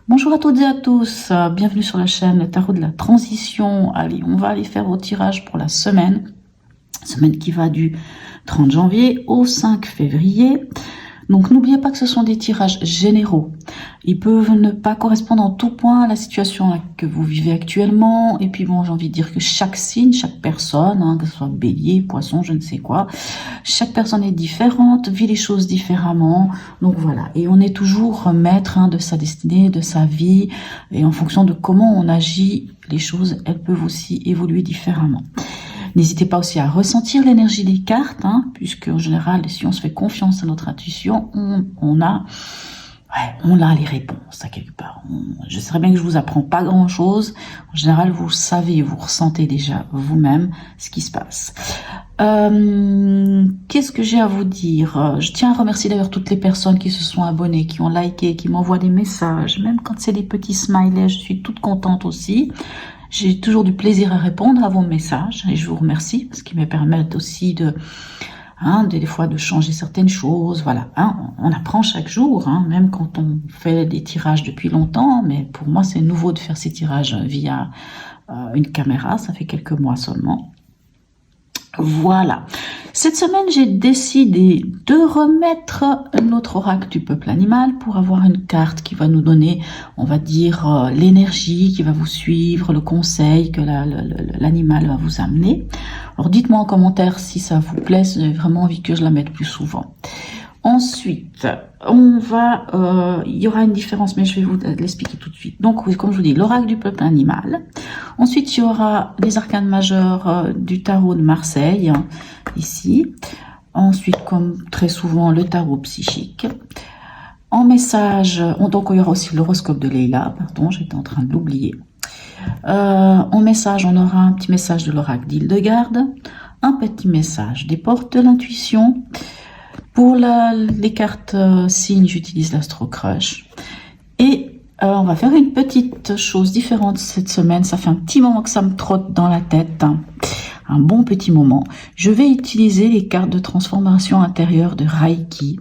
Bonjour à toutes et à tous, bienvenue sur la chaîne Le Tarot de la Transition. Allez, on va aller faire vos tirages pour la semaine qui va du 30 janvier au 5 février. Donc n'oubliez pas que ce sont des tirages généraux. Ils peuvent ne pas correspondre en tout point à la situation que vous vivez actuellement. Et puis bon, j'ai envie de dire que chaque signe, chaque personne, que ce soit bélier, poisson, je ne sais quoi, chaque personne est différente, vit les choses différemment. Donc voilà, et on est toujours maître de sa destinée, de sa vie. Et en fonction de comment on agit, les choses, elles peuvent aussi évoluer différemment. N'hésitez pas aussi à ressentir l'énergie des cartes, puisque en général, si on se fait confiance à notre intuition, on a les réponses à quelque part. Je sais bien que je vous apprends pas grand-chose. En général, vous savez, vous ressentez déjà vous-même ce qui se passe. Qu'est-ce que j'ai à vous dire? Je tiens à remercier d'ailleurs toutes les personnes qui se sont abonnées, qui ont liké, qui m'envoient des messages. Même quand c'est des petits smileys, je suis toute contente aussi. J'ai toujours du plaisir à répondre à vos messages et je vous remercie parce qu'ils me permettent aussi des fois de changer certaines choses. Voilà, on apprend chaque jour, même quand on fait des tirages depuis longtemps. Mais pour moi, c'est nouveau de faire ces tirages via une caméra. Ça fait quelques mois seulement. Voilà. Cette semaine, j'ai décidé de remettre notre oracle du peuple animal pour avoir une carte qui va nous donner, on va dire, l'énergie qui va vous suivre, le conseil que l'animal va vous amener. Alors, dites-moi en commentaire si ça vous plaît, si vous avez vraiment envie que je la mette plus souvent. Ensuite, il y aura une différence, mais je vais vous l'expliquer tout de suite. Donc, oui, comme je vous dis, l'oracle du peuple animal. Ensuite, il y aura les arcanes majeurs du tarot de Marseille, ici. Ensuite, comme très souvent, le tarot psychique. En message, donc il y aura aussi l'horoscope de Leila, pardon, j'étais en train de l'oublier. En message, on aura un petit message de l'oracle d'Hildegarde, un petit message des portes de l'intuition. Pour les cartes signes, j'utilise l'Astro Crush. Et on va faire une petite chose différente cette semaine. Ça fait un petit moment que ça me trotte dans la tête. Un bon petit moment. Je vais utiliser les cartes de transformation intérieure de Reiki.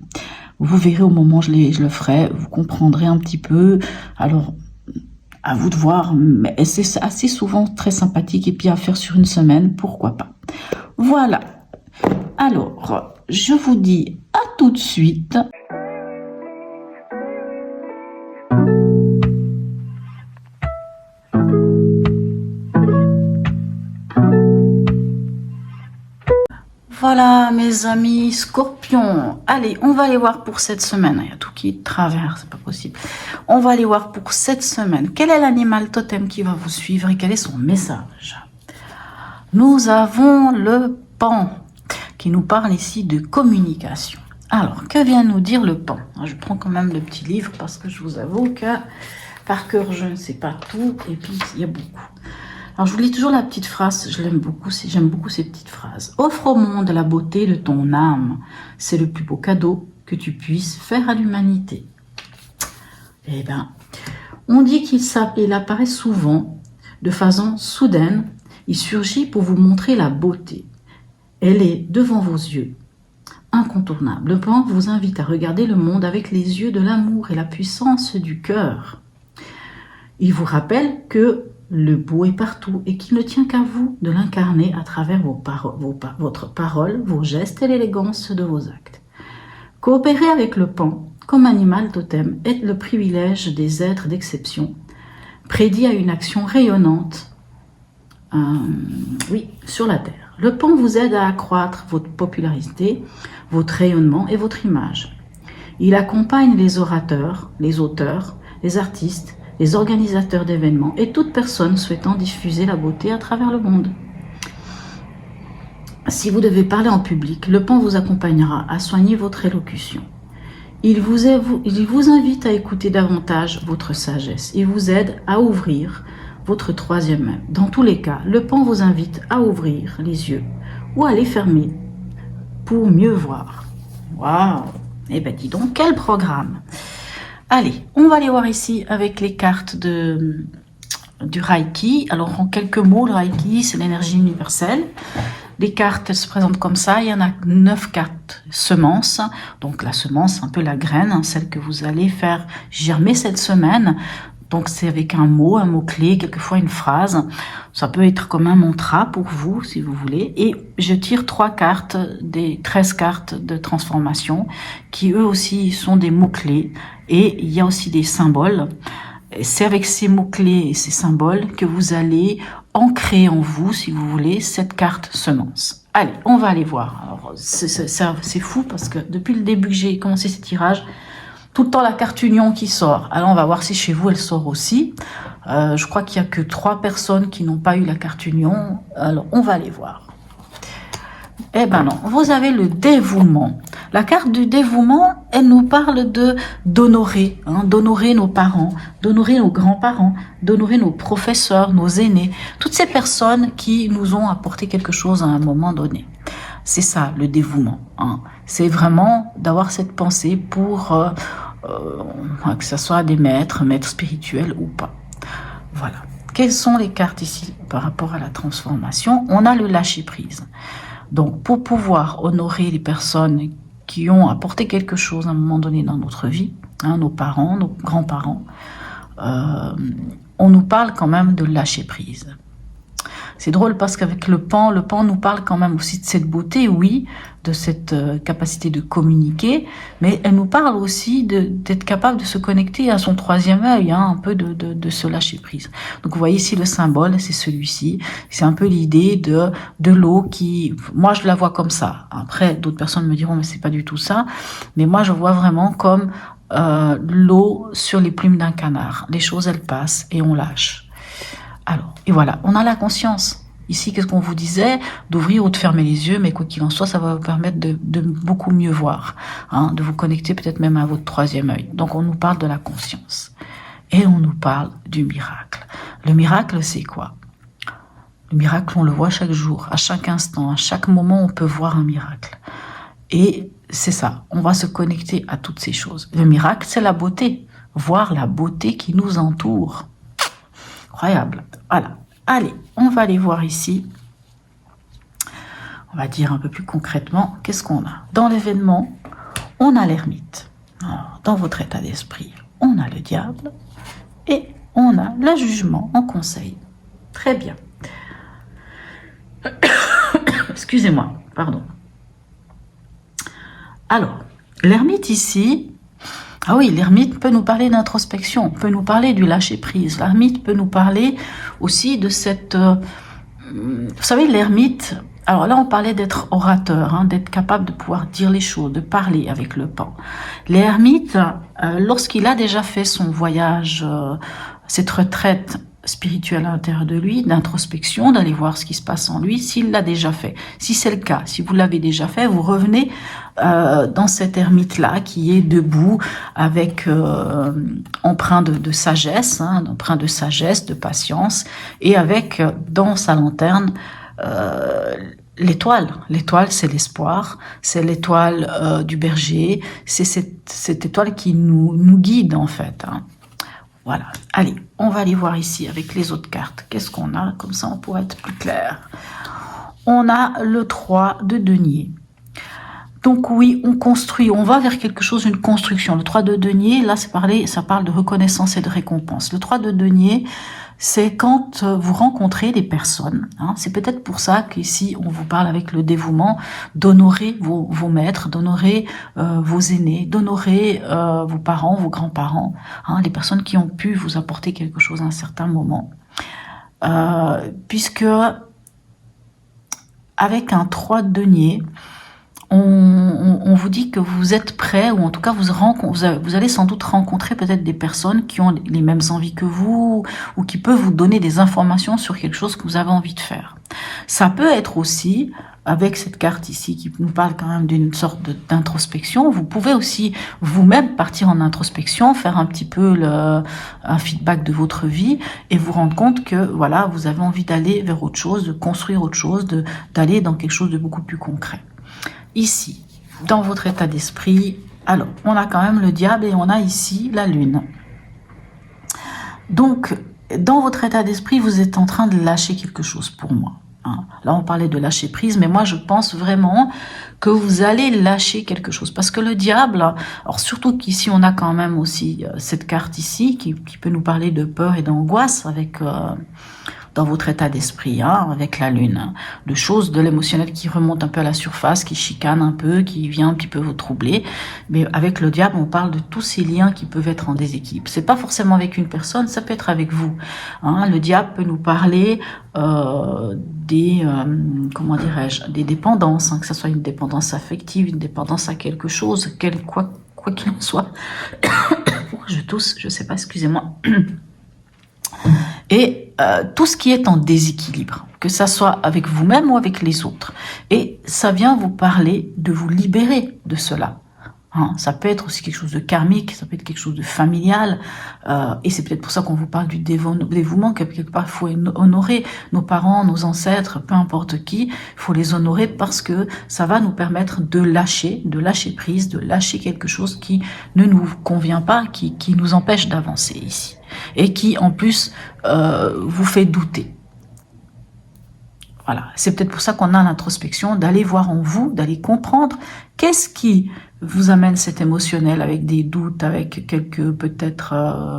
Vous verrez au moment où je le ferai. Vous comprendrez un petit peu. Alors, à vous de voir. Mais c'est assez souvent très sympathique. Et puis à faire sur une semaine, pourquoi pas. Voilà. Alors, je vous dis à tout de suite. Voilà mes amis Scorpions. Allez, on va aller voir pour cette semaine. Il y a tout qui traverse, c'est pas possible. On va aller voir pour cette semaine. Quel est l'animal totem qui va vous suivre et quel est son message? Nous avons le Pan qui nous parle ici de communication. Alors, que vient nous dire le Pan? Je prends quand même le petit livre parce que je vous avoue que par cœur, je ne sais pas tout et puis il y a beaucoup. Alors, je vous lis toujours la petite phrase, j'aime beaucoup ces petites phrases. Offre au monde la beauté de ton âme. C'est le plus beau cadeau que tu puisses faire à l'humanité. Eh bien, on dit qu'il apparaît souvent de façon soudaine. Il surgit pour vous montrer la beauté. Elle est devant vos yeux, incontournable. Le Pan vous invite à regarder le monde avec les yeux de l'amour et la puissance du cœur. Il vous rappelle que le beau est partout et qu'il ne tient qu'à vous de l'incarner à travers votre parole, vos gestes et l'élégance de vos actes. Coopérer avec le Pan comme animal totem est le privilège des êtres d'exception, prédit à une action rayonnante sur la Terre. Le Pan vous aide à accroître votre popularité, votre rayonnement et votre image. Il accompagne les orateurs, les auteurs, les artistes, les organisateurs d'événements et toute personne souhaitant diffuser la beauté à travers le monde. Si vous devez parler en public, le Pan vous accompagnera à soigner votre élocution. Il vous invite à écouter davantage votre sagesse. Il vous aide à ouvrir votre troisième œil. Dans tous les cas, le Pan vous invite à ouvrir les yeux ou à les fermer pour mieux voir. Waouh! Eh bien, dis donc, quel programme! Allez, on va aller voir ici avec les cartes du Reiki. Alors, en quelques mots, le Reiki, c'est l'énergie universelle. Les cartes, elles se présentent comme ça. Il y en a 9 cartes semences. Donc, la semence, un peu la graine, celle que vous allez faire germer cette semaine. Donc c'est avec un mot-clé, quelquefois une phrase. Ça peut être comme un mantra pour vous, si vous voulez. Et je tire 3 cartes, des 13 cartes de transformation, qui eux aussi sont des mots-clés. Et il y a aussi des symboles. C'est avec ces mots-clés et ces symboles que vous allez ancrer en vous, si vous voulez, cette carte semence. Allez, on va aller voir. Alors, c'est fou parce que depuis le début que j'ai commencé ce tirage, tout le temps la carte union qui sort. Alors on va voir si chez vous elle sort aussi. Je crois qu'il n'y a que 3 personnes qui n'ont pas eu la carte union. Alors on va aller voir. Eh ben non, vous avez le dévouement. La carte du dévouement, elle nous parle d'honorer, d'honorer nos parents, d'honorer nos grands-parents, d'honorer nos professeurs, nos aînés, toutes ces personnes qui nous ont apporté quelque chose à un moment donné. C'est ça, le dévouement. C'est vraiment d'avoir cette pensée pour que ce soit des maîtres spirituels ou pas. Voilà. Quelles sont les cartes ici par rapport à la transformation? On a le lâcher-prise. Donc, pour pouvoir honorer les personnes qui ont apporté quelque chose à un moment donné dans notre vie, nos parents, nos grands-parents, on nous parle quand même de lâcher-prise. C'est drôle parce qu'avec le pan nous parle quand même aussi de cette beauté, oui, de cette capacité de communiquer, mais elle nous parle aussi d'être capable de se connecter à son 3e œil, un peu de se lâcher prise. Donc vous voyez ici le symbole, c'est celui-ci, c'est un peu l'idée de l'eau qui, moi je la vois comme ça. Après d'autres personnes me diront mais c'est pas du tout ça, mais moi je vois vraiment comme l'eau sur les plumes d'un canard. Les choses elles passent et on lâche. Alors, et voilà, on a la conscience. Ici, qu'est-ce qu'on vous disait? D'ouvrir ou de fermer les yeux, mais quoi qu'il en soit, ça va vous permettre de beaucoup mieux voir, de vous connecter peut-être même à votre 3e œil. Donc, on nous parle de la conscience. Et on nous parle du miracle. Le miracle, c'est quoi? Le miracle, on le voit chaque jour, à chaque instant, à chaque moment, on peut voir un miracle. Et c'est ça, on va se connecter à toutes ces choses. Le miracle, c'est la beauté. Voir la beauté qui nous entoure. Incroyable. Voilà. Allez, on va aller voir ici. On va dire un peu plus concrètement, qu'est-ce qu'on a? Dans l'événement, on a l'ermite. Dans votre état d'esprit, on a le diable et on a le jugement en conseil. Très bien. Excusez-moi, pardon. Alors, l'ermite ici, ah oui, l'ermite peut nous parler d'introspection, peut nous parler du lâcher-prise. L'ermite peut nous parler aussi de cette... vous savez, l'ermite... Alors là, on parlait d'être orateur, d'être capable de pouvoir dire les choses, de parler avec le pan. L'ermite, lorsqu'il a déjà fait son voyage, cette retraite spirituelle à l'intérieur de lui, d'introspection, d'aller voir ce qui se passe en lui, s'il l'a déjà fait. Si c'est le cas, si vous l'avez déjà fait, vous revenez dans cet ermite-là qui est debout avec empreint de sagesse, empreint de sagesse, de patience, et avec dans sa lanterne l'étoile. L'étoile, c'est l'espoir, c'est l'étoile du berger, c'est cette étoile qui nous guide en fait. Voilà. Allez, on va aller voir ici avec les autres cartes. Qu'est-ce qu'on a? Comme ça, on pourra être plus clair. On a le 3 de denier. Donc oui, on construit, on va vers quelque chose, une construction. Le 3 de denier, là, ça parle de reconnaissance et de récompense. Le 3 de denier, c'est quand vous rencontrez des personnes. C'est peut-être pour ça qu'ici, on vous parle avec le dévouement d'honorer vos maîtres, d'honorer vos aînés, d'honorer vos parents, vos grands-parents, les personnes qui ont pu vous apporter quelque chose à un certain moment. Puisque avec un 3 de denier, on vous dit que vous êtes prêt, ou en tout cas vous allez sans doute rencontrer peut-être des personnes qui ont les mêmes envies que vous, ou qui peuvent vous donner des informations sur quelque chose que vous avez envie de faire. Ça peut être aussi, avec cette carte ici qui nous parle quand même d'une sorte d'introspection, vous pouvez aussi vous-même partir en introspection, faire un petit peu un feedback de votre vie et vous rendre compte que voilà, vous avez envie d'aller vers autre chose, de construire autre chose, d'aller dans quelque chose de beaucoup plus concret. Ici, dans votre état d'esprit, alors, on a quand même le diable et on a ici la lune. Donc, dans votre état d'esprit, vous êtes en train de lâcher quelque chose pour moi. Hein. Là, on parlait de lâcher prise, mais moi, je pense vraiment que vous allez lâcher quelque chose. Parce que le diable, alors surtout qu'ici, on a quand même aussi cette carte ici qui peut nous parler de peur et d'angoisse avec dans votre état d'esprit, hein, avec la lune. Hein. De choses, de l'émotionnel qui remonte un peu à la surface, qui chicane un peu, qui vient un petit peu vous troubler. Mais avec le diable, on parle de tous ces liens qui peuvent être en déséquilibre. C'est pas forcément avec une personne, ça peut être avec vous. Hein. Le diable peut nous parler comment dirais-je, des dépendances, hein, que ce soit une dépendance affective, une dépendance à quelque chose, quoi qu'il en soit. Je tousse, je sais pas, excusez-moi. Et tout ce qui est en déséquilibre, que ça soit avec vous-même ou avec les autres. Et ça vient vous parler de vous libérer de cela. Hein, ça peut être aussi quelque chose de karmique, ça peut être quelque chose de familial, et c'est peut-être pour ça qu'on vous parle du dévouement, que quelque part il faut honorer nos parents, nos ancêtres, peu importe qui, il faut les honorer parce que ça va nous permettre de lâcher prise, de lâcher quelque chose qui ne nous convient pas, qui nous empêche d'avancer ici, et qui en plus vous fait douter. Voilà, c'est peut-être pour ça qu'on a l'introspection, d'aller voir en vous, d'aller comprendre qu'est-ce qui vous amène cet émotionnel avec des doutes, avec peut-être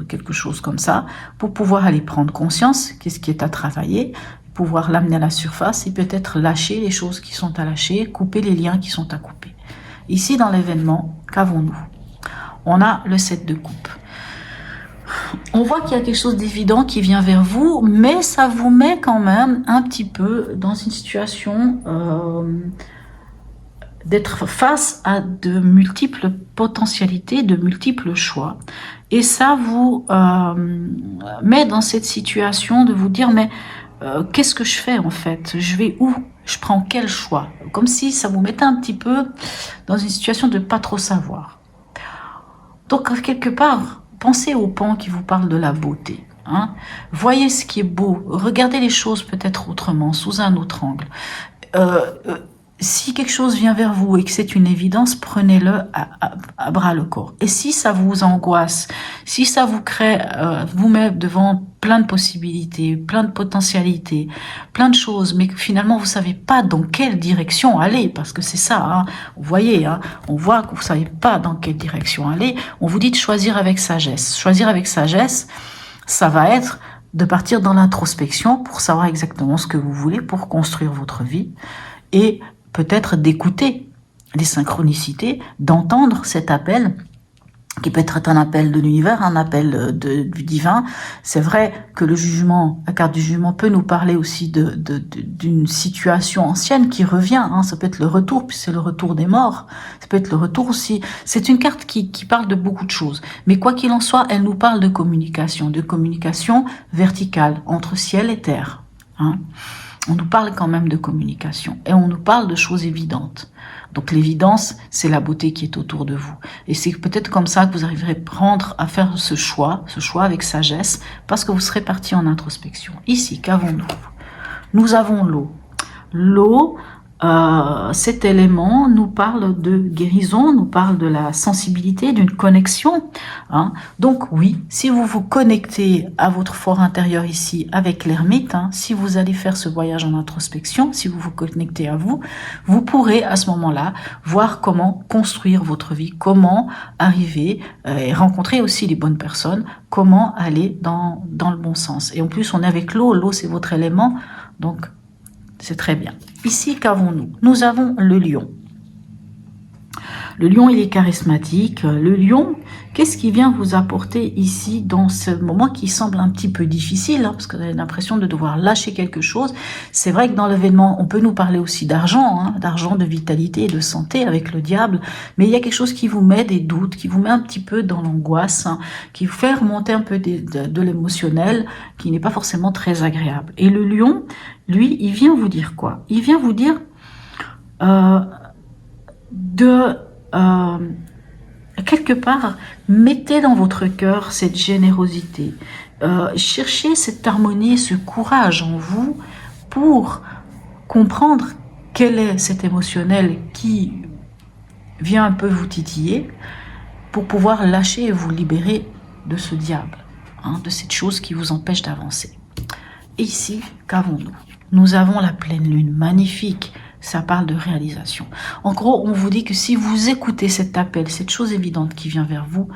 quelque chose comme ça, pour pouvoir aller prendre conscience, qu'est-ce qui est à travailler, pouvoir l'amener à la surface et peut-être lâcher les choses qui sont à lâcher, couper les liens qui sont à couper. Ici, dans l'événement, qu'avons-nous? On a le 7 de coupe. On voit qu'il y a quelque chose d'évident qui vient vers vous, mais ça vous met quand même un petit peu dans une situation d'être face à de multiples potentialités, de multiples choix. Et ça vous met dans cette situation de vous dire, mais qu'est-ce que je fais en fait? Je vais où? Je prends quel choix? Comme si ça vous mettait un petit peu dans une situation de pas trop savoir. Donc quelque part, pensez au pan qui vous parle de la beauté. Hein. Voyez ce qui est beau. Regardez les choses peut-être autrement, sous un autre angle. Si quelque chose vient vers vous et que c'est une évidence, prenez-le à bras le corps. Et si ça vous angoisse, si ça vous crée, vous met devant plein de possibilités, plein de potentialités, plein de choses, mais que finalement vous savez pas dans quelle direction aller, parce que c'est ça, hein, vous voyez, hein, on voit que vous savez pas dans quelle direction aller, on vous dit de choisir avec sagesse. Choisir avec sagesse, ça va être de partir dans l'introspection pour savoir exactement ce que vous voulez pour construire votre vie et peut-être d'écouter les synchronicités, d'entendre cet appel, qui peut être un appel de l'univers, un appel du divin. C'est vrai que le jugement, la carte du jugement peut nous parler aussi d'une situation ancienne qui revient. Hein. Ça peut être le retour, puis c'est le retour des morts. Ça peut être le retour aussi. C'est une carte qui parle de beaucoup de choses. Mais quoi qu'il en soit, elle nous parle de communication verticale entre ciel et terre. Hein. On nous parle quand même de communication et on nous parle de choses évidentes. Donc l'évidence, c'est la beauté qui est autour de vous. Et c'est peut-être comme ça que vous arriverez à faire ce choix avec sagesse, parce que vous serez parti en introspection. Ici, qu'avons-nous? Nous avons l'eau. L'eau, cet élément nous parle de guérison, nous parle de la sensibilité, d'une connexion. Hein. Donc oui, si vous vous connectez à votre fort intérieur ici avec l'ermite, hein, si vous allez faire ce voyage en introspection, si vous vous connectez à vous, vous pourrez à ce moment-là voir comment construire votre vie, comment arriver et rencontrer aussi les bonnes personnes, comment aller dans le bon sens. Et en plus, on est avec l'eau, l'eau c'est votre élément, donc c'est très bien. Ici, qu'avons-nous? Nous avons le lion. Le lion, il est charismatique. Le lion, qu'est-ce qui vient vous apporter ici dans ce moment qui semble un petit peu difficile, hein, parce que vous avez l'impression de devoir lâcher quelque chose. C'est vrai que dans l'événement, on peut nous parler aussi d'argent, hein, d'argent, de vitalité et de santé avec le diable, mais il y a quelque chose qui vous met des doutes, qui vous met un petit peu dans l'angoisse, hein, qui vous fait remonter un peu de l'émotionnel, qui n'est pas forcément très agréable. Et le lion, lui, il vient vous dire quoi? Il vient vous dire quelque part, mettez dans votre cœur cette générosité, cherchez cette harmonie, ce courage en vous pour comprendre quel est cet émotionnel qui vient un peu vous titiller, pour pouvoir lâcher et vous libérer de ce diable, hein, de cette chose qui vous empêche d'avancer. Et ici, qu'avons-nous? Nous avons la pleine lune, magnifique. Ça parle de réalisation. En gros, on vous dit que si vous écoutez cet appel, cette chose évidente qui vient vers vous,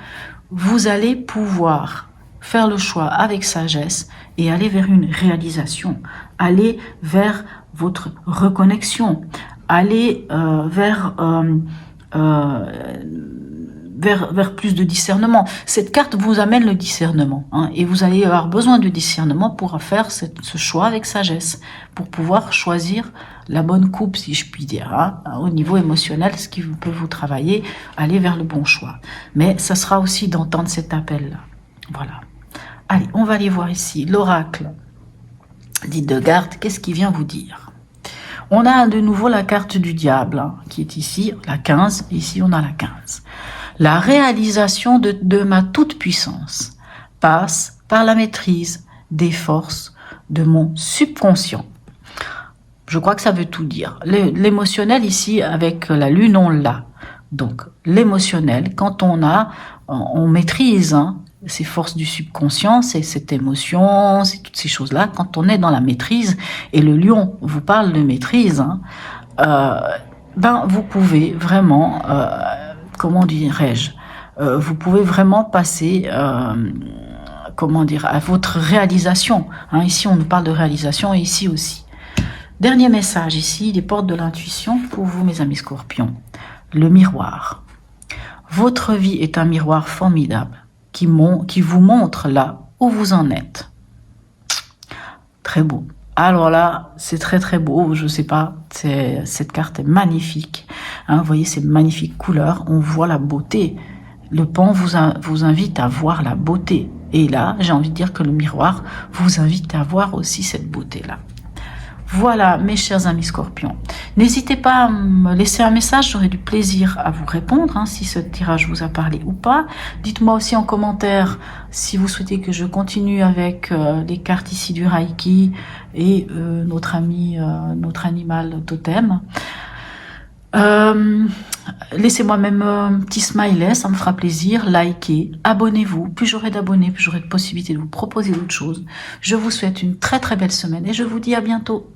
vous allez pouvoir faire le choix avec sagesse et aller vers une réalisation, aller vers votre reconnexion, aller vers plus de discernement. Cette carte vous amène le discernement, hein, et vous allez avoir besoin de discernement pour faire ce choix avec sagesse, pour pouvoir choisir la bonne coupe, si je puis dire, hein, au niveau émotionnel, ce qui peut vous travailler, aller vers le bon choix. Mais ça sera aussi d'entendre cet appel-là. Voilà. Allez, on va aller voir ici l'oracle dit de garde. Qu'est-ce qui vient vous dire? On a de nouveau la carte du diable, hein, qui est ici, la 15. Ici, on a la 15. La réalisation de ma toute-puissance passe par la maîtrise des forces de mon subconscient. Je crois que ça veut tout dire. L'émotionnel ici, avec la lune, on l'a. Donc, l'émotionnel, quand on maîtrise, hein, ces forces du subconscient, c'est cette émotion, c'est toutes ces choses-là. Quand on est dans la maîtrise, et le lion vous parle de maîtrise, hein, vous pouvez vraiment, comment dirais-je, vous pouvez vraiment passer, comment dire, à votre réalisation. Hein, ici, on nous parle de réalisation, et ici aussi. Dernier message ici, les portes de l'intuition pour vous, mes amis scorpions. Le miroir. Votre vie est un miroir formidable qui vous montre là où vous en êtes. Très beau. Alors là, c'est très très beau, je sais pas, cette carte est magnifique. Hein, vous voyez ces magnifiques couleurs, on voit la beauté. Le pan vous invite à voir la beauté. Et là, j'ai envie de dire que le miroir vous invite à voir aussi cette beauté-là. Voilà, mes chers amis scorpions. N'hésitez pas à me laisser un message, j'aurai du plaisir à vous répondre, hein, si ce tirage vous a parlé ou pas. Dites-moi aussi en commentaire si vous souhaitez que je continue avec les cartes ici du Reiki et notre animal totem. Laissez-moi même un petit smiley, ça me fera plaisir. Likez, abonnez-vous. Plus j'aurai d'abonnés, plus j'aurai de possibilités de vous proposer d'autres choses. Je vous souhaite une très très belle semaine et je vous dis à bientôt.